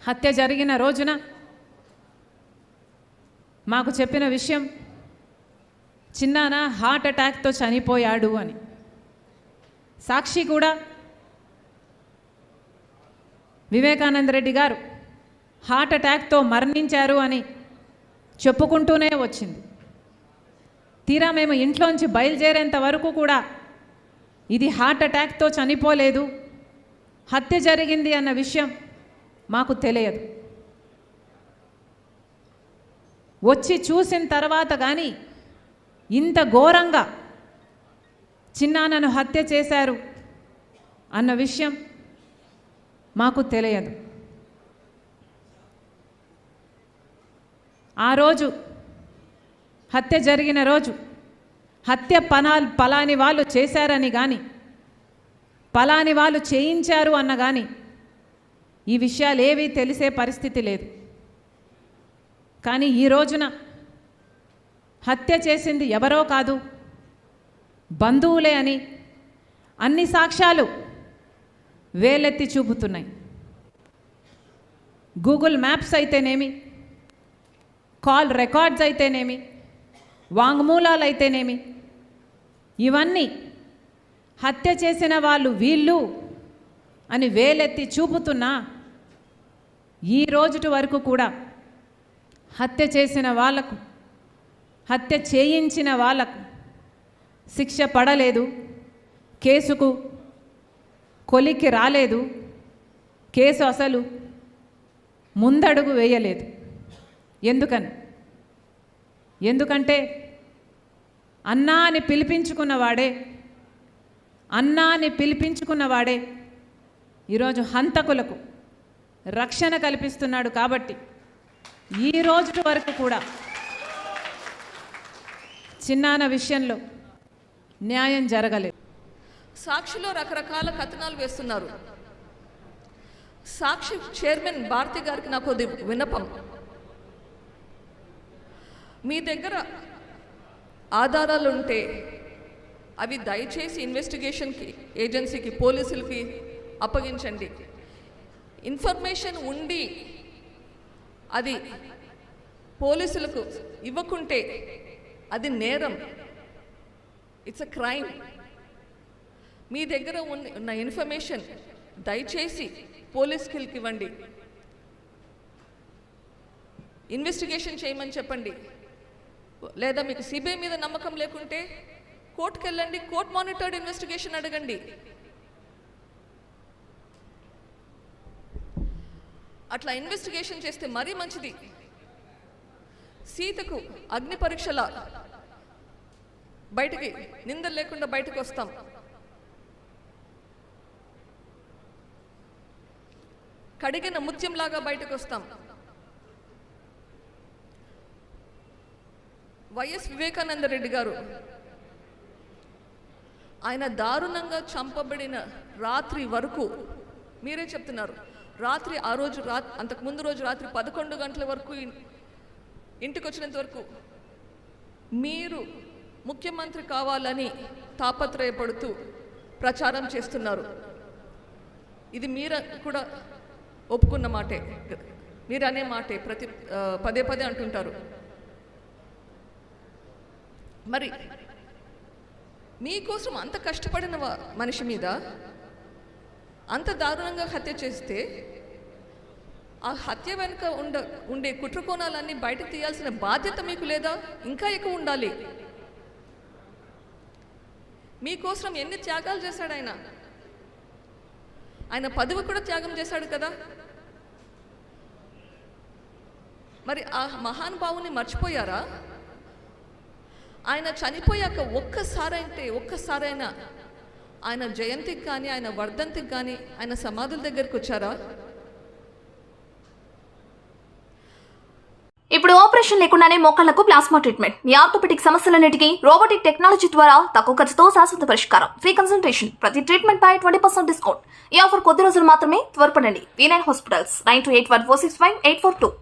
హత్య జరిగిన రోజున మాకు చెప్పిన విషయం చిన్నాన హార్ట్ అటాక్తో చనిపోయాడు అని. సాక్షి కూడా వివేకానంద రెడ్డి గారు హార్ట్ అటాక్తో మరణించారు అని చెప్పుకుంటూనే వచ్చింది. తీరా మేము ఇంట్లోంచి బయలుదేరేంత వరకు కూడా ఇది హార్ట్ అటాక్తో చనిపోలేదు, హత్య జరిగింది అన్న విషయం మాకు తెలియదు. వచ్చి చూసిన తర్వాత కానీ ఇంత ఘోరంగా చిన్నానను హత్య చేశారు అన్న విషయం మాకు తెలియదు. ఆ రోజు హత్య జరిగిన రోజు హత్య పలాని వాళ్ళు చేశారని కానీ పలాని వాళ్ళు చేయించారు అన్న కానీ ఈ విషయాలు ఏవీ తెలిసే పరిస్థితి లేదు. కానీ ఈ రోజున హత్య చేసింది ఎవరో కాదు, బంధువులే అని అన్ని సాక్ష్యాలు వేలెత్తి చూపుతున్నాయి. గూగుల్ మ్యాప్స్ అయితేనేమి, కాల్ రికార్డ్స్ అయితేనేమి, వాంగ్మూలాలు అయితేనేమి, ఇవన్నీ హత్య చేసిన వాళ్ళు వీళ్ళు అని వేలెత్తి చూపుతున్నా ఈ రోజుటి వరకు కూడా హత్య చేసిన వాళ్ళకు, హత్య చేయించిన వాళ్ళకు శిక్ష పడలేదు, కేసుకు కొలిక్కి రాలేదు, కేసు అసలు ముందడుగు వేయలేదు. ఎందుకంటే అన్నా అని పిలిపించుకున్నవాడే ఈరోజు హంతకులకు రక్షణ కల్పిస్తున్నాడు. కాబట్టి ఈ రోజు వరకు కూడా చిన్నాన విషయంలో న్యాయం జరగలేదు. సాక్షిలో రకరకాల కథనాలు వేస్తున్నారు. సాక్షి చైర్మన్ భారతి గారికి నాకు విన్నపం, మీ దగ్గర ఆధారాలు ఉంటే అవి దయచేసి ఇన్వెస్టిగేషన్కి ఏజెన్సీకి పోలీసులకి అప్పగించండి. ఇన్ఫర్మేషన్ ఉండి అది పోలీసులకు ఇవ్వకుంటే అది నేరం, ఇట్స్ అ క్రైమ్. మీ దగ్గర ఉన్న ఇన్ఫర్మేషన్ దయచేసి పోలీసులకి ఇవ్వండి, ఇన్వెస్టిగేషన్ చేయమని చెప్పండి. లేదా మీకు సిబిఐ మీద నమ్మకం లేకుంటే కోర్టుకు వెళ్ళండి, కోర్ట్ మానిటర్డ్ ఇన్వెస్టిగేషన్ అడగండి. అట్లా ఇన్వెస్టిగేషన్ చేస్తే మరీ మంచిది. సీతకు అగ్ని పరీక్షల బయటికి నిందలు లేకుండా బయటకు వస్తాం. కడిగిన ముత్యంలాగా బయటకు వస్తాం. వైఎస్ వివేకానంద రెడ్డి గారు ఆయన దారుణంగా చంపబడిన రాత్రి వరకు మీరే చెప్తున్నారు, రాత్రి ఆ రోజు అంతకుముందు రోజు రాత్రి 11 గంటల వరకు ఇంటికి వచ్చినంత వరకు మీరు ముఖ్యమంత్రి కావాలని తాపత్రయపడుతూ ప్రచారం చేస్తున్నారు. ఇది మీరు కూడా ఒప్పుకున్న మాటే, మీరు అనే మాటే, పదే పదే అంటుంటారు. మరి మీకోసం అంత కష్టపడిన మనిషి మీద అంత దారుణంగా హత్య చేస్తే ఆ హత్య వెనుక ఉండే కుట్రకోణాలన్నీ బయటకు తీయాల్సిన బాధ్యత మీకు లేదా? ఇంకా ఎక్కువ ఉండాలి. మీకోసం ఎన్ని త్యాగాలు చేశాడు ఆయన. ఆయన పదవి కూడా త్యాగం చేశాడు కదా. మరి ఆ మహానుభావుని మర్చిపోయారా? ఆయన చనిపోయాక ఒక్కసారైనా ఆయన జయంతికి కానీ ఆయన వర్ధంతికి కానీ ఆయన సమాధుల దగ్గరికి వచ్చారా? ఇప్పుడు ఆపరేషన్ లేకుండానే మోకాళ్లకు ప్లాస్మా ట్రీట్మెంట్, మీ ఆర్థోపెడిక్ సమస్యలన్నిటికీ రోబోటిక్ టెక్నాలజీ ద్వారా తక్కువ ఖర్చుతో శాశ్వత పరిష్కారం, ఫ్రీ కన్సల్టేషన్, ప్రతి ట్రీట్మెంట్ పై 20% డిస్కౌంట్. ఈ ఆఫర్ కొద్ది రోజులు మాత్రమే, త్వరపడండి. V9 hospitals 9281465842.